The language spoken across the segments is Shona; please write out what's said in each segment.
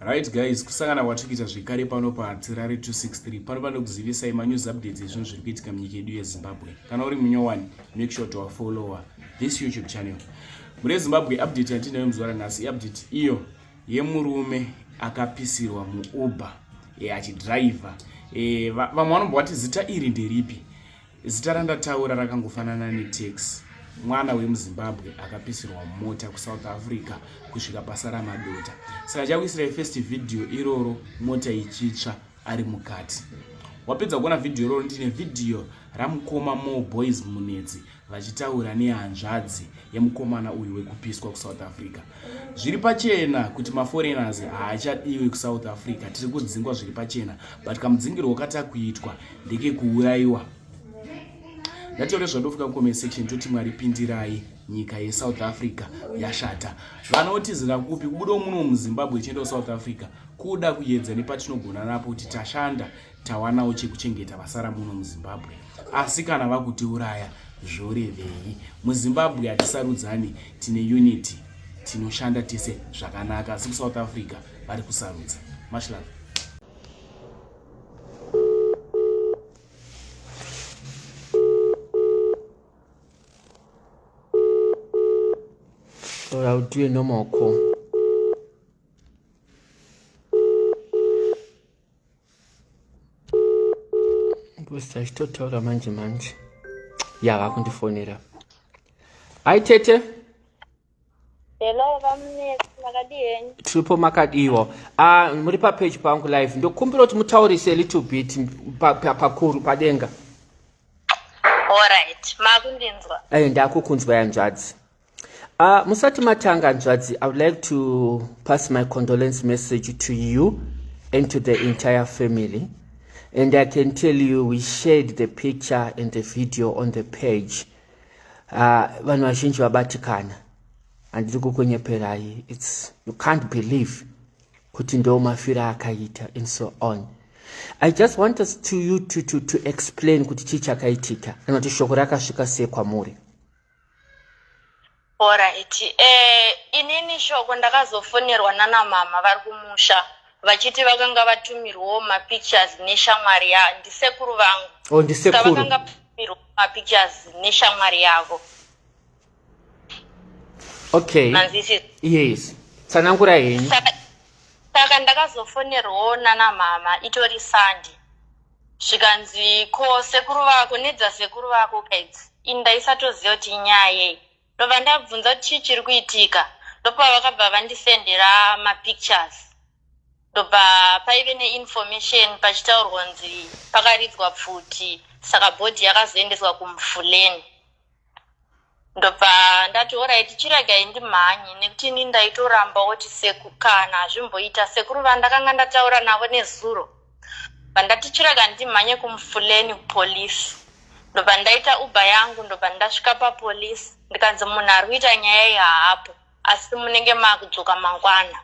Right guys, kusangana watikita zvekare pano paTirare 263 pano panokuzivisai manews updates ezvinhu zviri kuitika munyika yedu yeZimbabwe. Kana uri munyowani, make sure to follow this YouTube channel. Mune Zimbabwe update yatinayo muzuva ranhasi, update iyo yemurume akapisirwa muUber achidriver. Vamwe vanomboti zita iri nderipi? Zita randataura rakangofanana netaxi. Mwana wemuZimbabwe akapisirwa mota kuSouth Africa kusvika basa ramadota. Saka chakuisirai first video iroro mota ichitsva ari mukati. Wapedza kuona video iroro ndine video ramukoma Mo Boys Munetsi vachitaura nehanzvadzi yemukomana uyu wekupiswa kuSouth Africa. Zviri pachena kuti maforeigners haachadiwe kuSouth Africa, tiri kudzingwa zviri pachena, but kamudzingiro wakati kuitwa ndeke kuurayiwa. Ndataure zvandofika kucomment section toti maripindirai nyika yeSouth Africa yashata. Vanotizira kupi kubuda muno muZimbabwe chienda kuSouth Africa kuda kuedza nepatinogona napo kuti tashanda tawanawo chekuchengeta vasara muno muZimbabwe. Asi kana vakutiuraya zvorevei? MuZimbabwe hatisarudzani, tine unity, tinoshanda tese zvakanaka, asi kuSouth Africa vari kusarudza. Much love. Or I'll do a normal call. Because I still tell the manje. Yeah, I can't phone it up. Hi, Tete. Hello, Makadi. Triple Makadiwo. Muri pa page pangu live. Ndokumbira kuti mutaurise a little bit pakuru padenga. All right. Makundinzwa. Ndakukunzwa yanzvadzi. Musati Matanga Njwadzi, I would like to pass my condolence message to you and to the entire family. And I can tell you, we shared the picture and the video on the page. Vanhu vazhinji vabatikana. And it's, you can't believe kuti ndo mafira akaita and so on. I just want us to you to explain kuti chii chakaitika kana kuti shoko rakasvika sei kwamuri. Alright. Inini shoko ndakazofonerwa nana mama vari kumusha vachiti vakanga vatumirwawo mapictures neshamwari yavo, ndisekuru vangu. Oh, ndisekuru. Vakanga vatumirwa mapictures neshamwari yavo. Okay. Nanzisi. Yes. Tsanangura henyu. Saka ndakazofonerwawo nana mama itori Sunday. Zvikanzi ko sekuru vako nedza sekuru vako kaidzi. Indaisatoziva kuti inyaya yei. Ndobva ndabvunza kuti chii chiri kuitika. Ndopa vakabva vandisendera mapictures. Ndobva paive neinformation pachitaurwa kunzi pakaridzwa pfuti, saka bhodhi yakazoendeswa kumufuleni. Ndobva ndati alright, chiragai ndimhanye nekuti ini ndaitoramba kuti kana zvimboita sekuru vandakanga ndataura navo nezuro. Vandati chiragai ndimhanye kumufuleni kupolisi. Ndobva ndaita Uber yangu, ndobva ndasvika papolisi. Ndikanzi munhu ari kuita nyaya iyi haapo, asi munenge makudzoka mangwana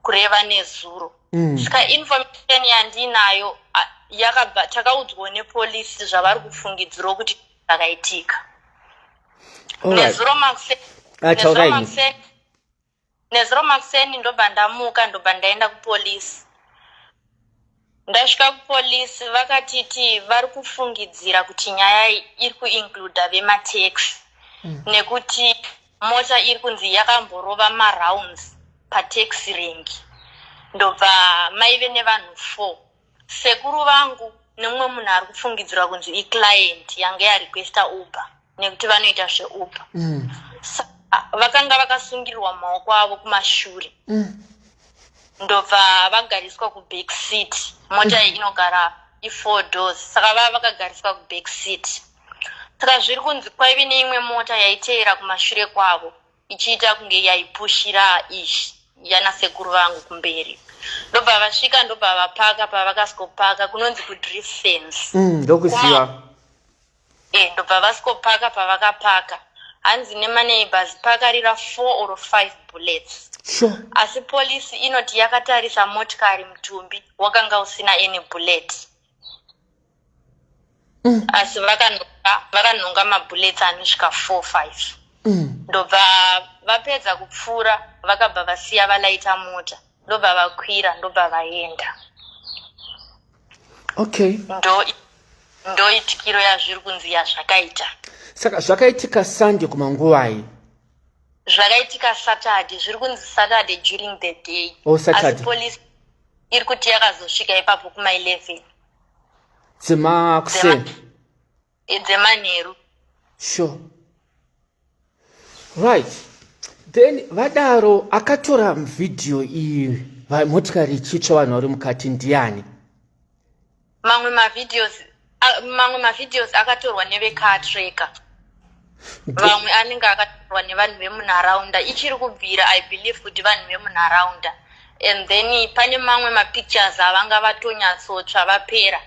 kureva nezuro. Saka information yandinayo yakabva takaudzwa nepolisi zvavari kufungidzira kuti zvakaitika. Nezuro makuseni ndobva ndamuka, ndobva ndaenda kupolisi. Ndasvika kupolisi vakatiti vari kufungidzira kuti nyaya iri kuincluda vemataxi. Nekuti mota iri kunzi yakamborova marounds pataxi rank. Ndobva maive nevanhu 4. Sekuru vangu nemumwe munhu ari kufungidzira kunzi iclient yanga yarequesta Uber nekuti vanoita zveuber. Vakanga vakasungirirwa maoko avo kumashure. Ndobva vagariswa kuback seat. Mota iyi inogara i4 doors. Saka vava vakagariswa kuback seat. Saka zviri kunzi kwaive neimwe mota yaiteera kumashure kwavo ichiita kunge yaipushira ishi yana sekuru vangu kumberi. Ndobva vasvika, ndobva vapaka, pavakaskopaka kunonzi kudrift fence. Ndokuziva. Ndobva vaskopaka pavakapaka. Hanzi nemaneighbors pakarira 4 or 5 bullets. Sure. Asi polisi inoti yakatarisa motikari mutumbi wakanga usina any bullet. Asi vakanonga mabullets anosvika 4-5. Ndobva vapedza kupfuura vakabva vasiya valaita mota. ndobva vakwira ndobva vaenda. Okay. Ndo itikiro yazviri kunzi yazvakaita. Saka zvakaitika Sunday kumanguvai. Zvakaitika Saturday, zviri kunzi Saturday during the day. Oh, Saturday. Asi police iri kuti yakazosvika ipapo kuma 11. Dzemanheru. Sure. Right. Then vadaro akatora video iyi motikari ichitsva vanhu vari mukati ndiani? Mamwe mavideos akatorwa nevecar tracker. Vamwe anenge akatorwa nevanhu vemunharaunda. Ichiri kubvira I believe kuti vanhu vemunharaunda. And then pane mamwe mapictures avanga vatonyatsotsva vapera.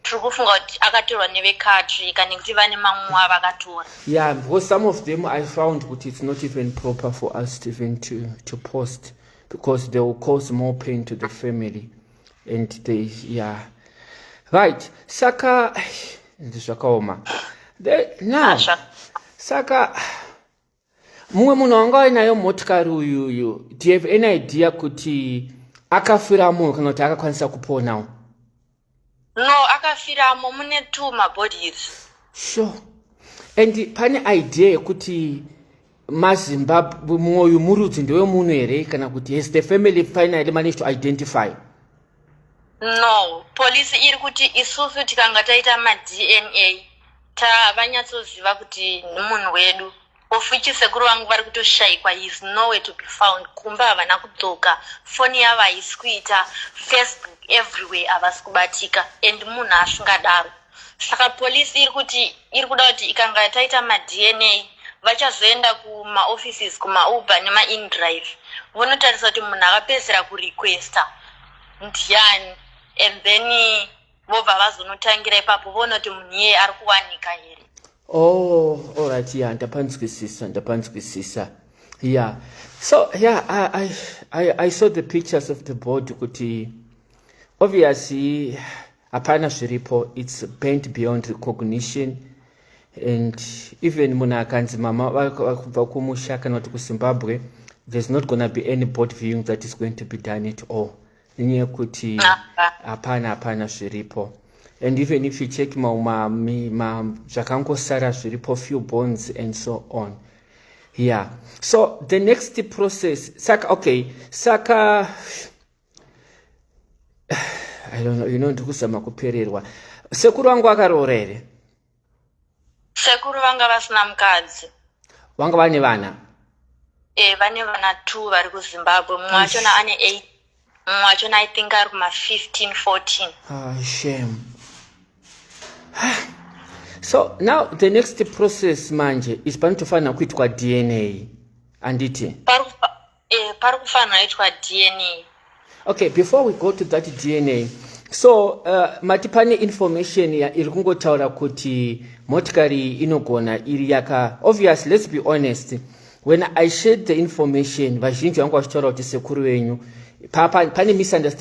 Tiri kufunga kuti akatorwa nevecar tracker nekuti vane mamwe avakatora. Yeah, because some of them I found that it's not even proper for us to even to post, because they will cause more pain to the family. And they, yeah. Right. Saka, zvakaoma. Now, Saka, mumwe munhu wanga ainayo motikari uyuyu, do you have any idea kuti akafiramo kana kuti akakwanisa kuponawo? No, akafiramo mune 2 mabodies. Sure. And pane idea yekuti maZimbabwe mwoyo murudzi ndewe munhu here kana kuti has the family finally managed to identify? No, police iri kuti isusu tikanga taita ma-DNA tavanyatsoziva kuti munhu wedu. Ofichi sekuru vangu vari kutoshayikwa, he is nowhere to be found. Kumba havana kudzoka, foni yavo haisi kuita, Facebook everywhere havasi kubatika, and munhu asingadaro. Saka polisi iri kuda kuti ikanga taita ma-DNA vachazoenda kuma-offices kuma-Uber nema-InDrive vonotarisa kuti munhu akapedzera kurequesta ndiani, and then vobva vazonotangira ipapo voona kuti munhu iye ari kuwanika here. Oh, all right, yeah, ndapanzwisisa. Yeah. So, yeah, I saw the pictures of the board kuti obviously apana zviripo, it's bent beyond recognition, and even muna akanzi mama vakubva kumusha kana kuti kuZimbabwe, there's not going to be any board viewing that is going to be done at all. Nenyaya kuti apana zviripo. And even if you check zvakangosara zviripo, few bones and so on. Yeah. So the next process, Saka, I don't know, ndikuzama kupererwa. Sekuru wangu akaroora here? Sekuru vanga vasina mukadzi. Vanga vane vana? Vane vana 2 vari kuZimbabwe. Mumwe wachona ane 8. Mumwe wachona I think ari kuma 15, 14. Ah, shame. So now the next process manje is panotofanira kuitwa DNA, anditi? Pari kufanira kuitwa DNA. Okay, before we go to that DNA, so mati pane information iri kungotaura kuti motikari inogona iri yaka, obviously, let's be honest, when I shared the information vazhinji vangu vachitaura kuti sekuru wenyu pane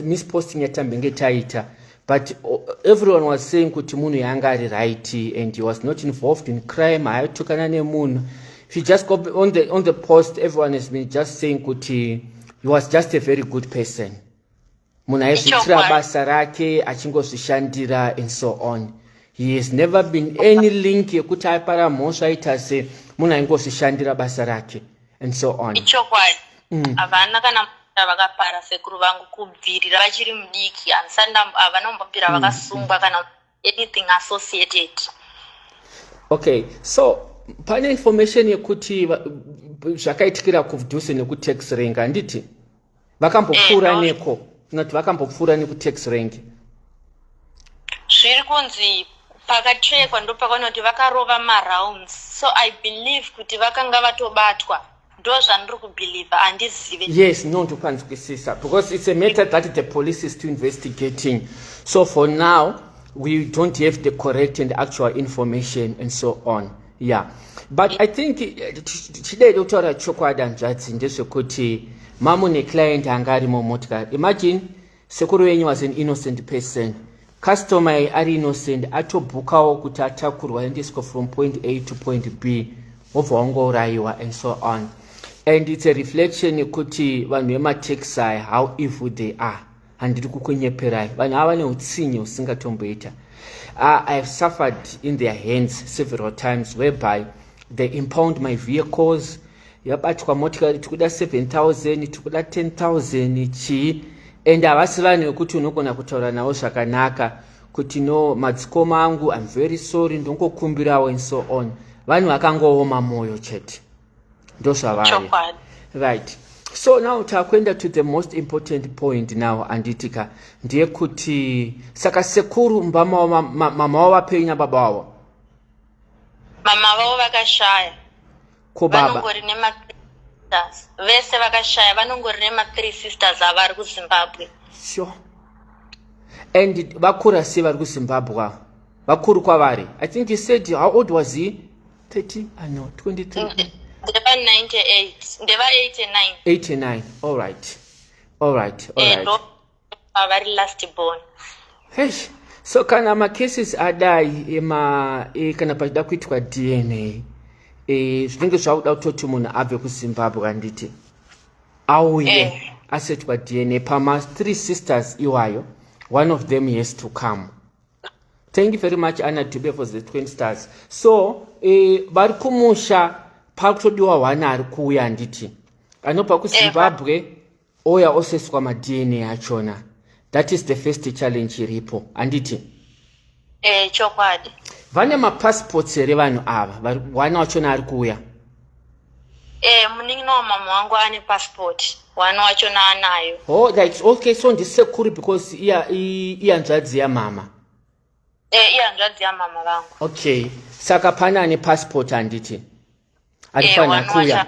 misposting yatambenge taita, but everyone was saying kuti munhu yanga ari right and he was not involved in crime, haitukana nemunhu. If you just go on the post, everyone has been just saying kuti he was just a very good person. Munhu aizvitira basa rake achingozvishandira and so on. He has never been any link yekuti aipara mhosva aita se munhu aingozvishandira basa rake and so on. Ichokwadi. Havana kana vakapara sekuru vangu kubvirira vachiri mudiki, havana kumbopira vakasungwa kana anything associated. Okay, so pane information yekuti zvakaitikira kuvhudhuse nekutax rank, handiti? Vakambopfuura neko, kuti vakambopfuura nekutax rank. Zviri kunzi pakatrekwa ndopakaona kuti vakarova marounds, so I believe kuti vakanga vatobatwa. Yes, no, because it's a matter that the police is still investigating. So for now, we don't have the correct and actual information and so on. Yeah. But I think today Dr. Chokwadan Jatsin ndezvekuti mamu neclient angari momotika. Imagine sekuru wenyu was an innocent person. Customer ari innocent atobukawo kuti atakurwa endeswa from point A to point B. Ovongoraiwa and so on. and it's a reflection kuti vanhu vematexai how evil they are. Handiri kukunyeperai, vanhu ava vane utsinye usingatomboita. I have suffered in their hands several times whereby they impound my vehicles. Yabatwa motikari tikuda 7,000, tikuda 10,000 chii, and havasi vanhu vekuti unogona kutaura navo zvakanaka kuti no madzikoma angu, I'm very sorry, ndongokumbirawo and so on. Vanhu vakangooma moyo chete. Ndozvavari. Right. So now takwenda to the most important point now, Anditika. Ndiye kuti saka sekuru mama wao wapenya baba wao. Mama wao vakashaya. Ko baba. Vanongori nema 3 sisters. Vese vakashaya, vanongori nema 3 sisters avari ku Zimbabwe. Sure. And vakura se vari ku Zimbabwe. Vakuru kwavari. I think he said how old was he? 30? I know, 23. They were 98. They were 89. 89. All right. Very last born. Hey. So kana ma cases adai kana pachida kuitwa DNA. Zvinenge zvauda kutoti munhu abve ku Zimbabwe anditi. Auye asetwa DNA pama 3 sisters iwayo. One of them has to come. Thank you very much Anna Dube for the twin stars. So vari kumusha pakutodiwa wana ari kuuya anditi. Anobva ku Zimbabwe oya oseswa ma DNA achona. That is the first challenge iripo anditi. Chokwadi. Vane ma passports ere vanhu ava wana wachona ari kuuya. Muningi no mama wangu ane passport. Wana wachona anayo. Oh, that's okay. So ndisekuru because iyanzvadzi yamama. Iyanzvadzi yamama vangu. Okay. Saka pana ane passport anditi. Alifana kuya.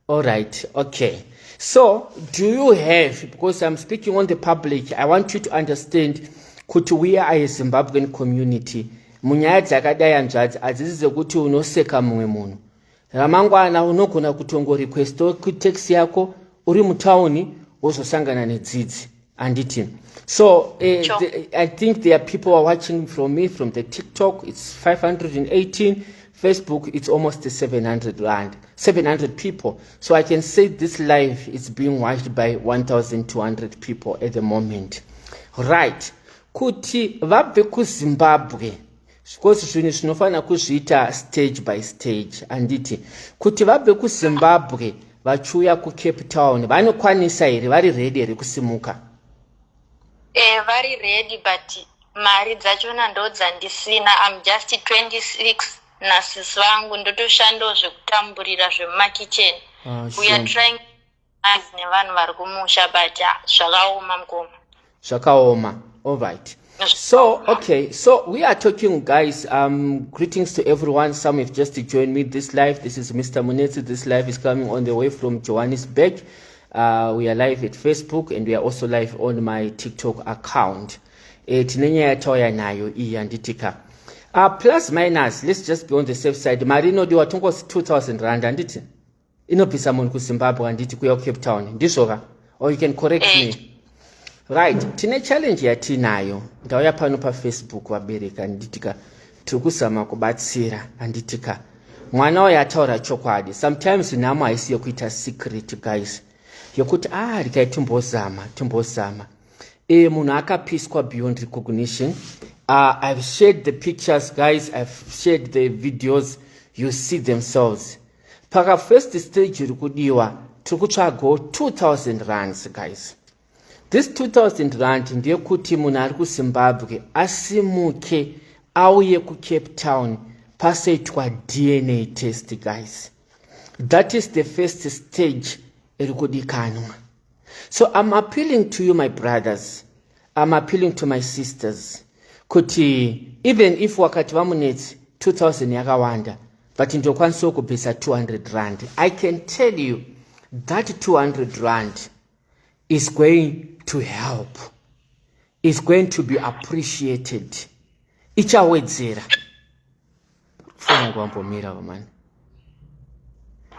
All right. Okay. So, do you have, because I'm speaking on the public, I want you to understand kuti we are a Zimbabwean community. Munyaya dzakadai hanzvadzi hadzisi dzekuti unoseka mumwe munhu. Ramangwana unogona kutongo requesto kutaxi yako uri mutauni wozosangana nedzidzi anditi. So I think there are people who are watching from me from the TikTok. It's 518. Facebook, it's almost 700 people. So I can say this live is being watched by 1,200 people at the moment. Right. Kuti vabve ku Zimbabwe. Because zvinhu zvinofana kuzviita stage by stage. Anditi. Kuti vabve ku Zimbabwe vachiuya ku Cape Town. Vanokwanisa here, vari ready here kusimuka. Vari ready, but mari dzachona ndo dzandisina. I'm just 26. Nasisi vangu ndotoshandawo zvekutamburira zvemumakicheni. We are trying nevanhu vari kumusha but zvakaoma mukoma. Zvakaoma. All right. So, okay. So, we are talking, guys. Greetings to everyone. Some have just joined me this live. This is Mr. Munetsi. This live is coming on the way from Johannesburg. We are live at Facebook and we are also live on my TikTok account. Tinenya yatoya nayo iyanditika. Plus minus, let's just be on the safe side. Marino diwa tungo 2,000 rand anditi. Inopisa munhu ku Zimbabwe anditi kuya ku Cape Town. Ndizvoka? Or you can correct me. Right. Tine challenge yatinayo. Ndauya pano pa Facebook wabereka anditika. Turikuzama kubatsira anditika. Mwana wayo ataura chokwadi. Sometimes nhamo haisi yekuita secret, guys. Yokuti rikaimbozama, timbozama. Munhu akapiswa beyond recognition. I've shared the pictures, guys. I've shared the videos. You see themselves. Paka first stage rikudiwa turikutsvaga 2,000 rands, guys. This 2,000 rand ndiye kuti munhu ari ku Zimbabwe asimuke auye ku Cape Town pasoitwa DNA test, guys. That is the first stage irikudikanwa. So I'm appealing to you, my brothers. I'm appealing to my sisters. Kuti even if wakati vamunetsi 2,000 yakawanda but ndokwanisa kubvisa 200 rand, I can tell you that 200 rand is going to help, is going to be appreciated. Ichawedzera funa kuambomira vamani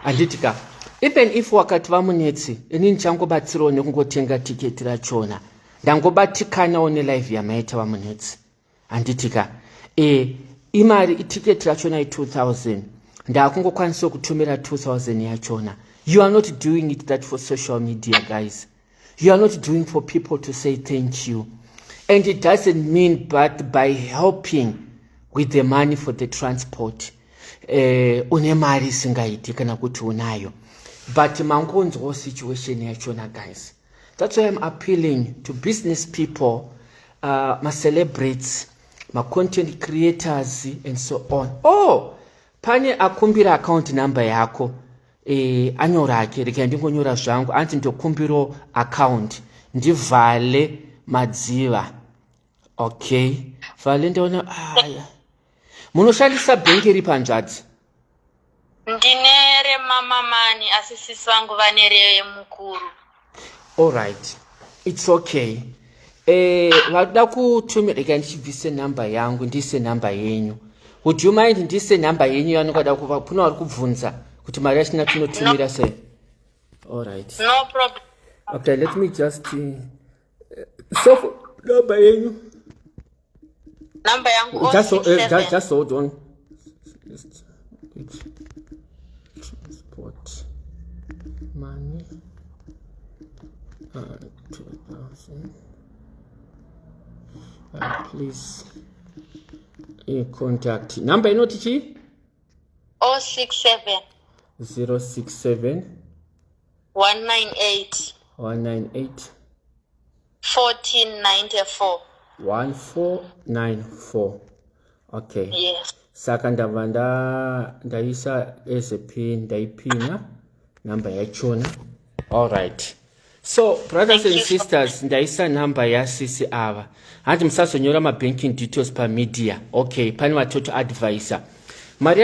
anditika. Even if wakati vamunetsi inini changobatsirawo nekungotenga tiketi rachona, ndangobatikanawo nelive yamaita vamunetsi anditika. Imari itiketi rachona 2,000 ndakungokwanisa kutumira 2,000 yachona You are not doing it that for social media, guys. You are not doing for people to say thank you. And it doesn't mean but by helping with the money for the transport. Une mari singaiti kana kuti unayo. But mangonzo situation yachona, guys. That's why I'm appealing to business people, my celebrities, my content creators, and so on. Oh, pane akumbira account number yako. Anyora ake rika ndingonyora zvangu anti ndokumbiro account ndivhale madziva. Okay, vhale ndaona aya. Munoshandisa bhengi ripa Nzvadzi? Ndine remama mani asi sisi vangu vane remukuru. All right, it's okay. Vada kutumira rika ndichibvise number yangu ndise number yenyu. Would you mind ndise number yenyu yanokwada kuva kuna vari kubvunza kuti mari yachina tunotumira sei? All right. No problem. Okay, let me just so number yenyu. Number yangu just hold on. Just transport money 2,000. Please contact number inoti chi 067 067 198 198 1494. 1494. Okay. Yes. Saka ndava ndaisa as a pin ndaipina number yachona. All right. So brothers and sisters, ndaisa number ya sisi ava. Handi musazonyora ma banking details pa media. Okay, pani watoto advisor. Maria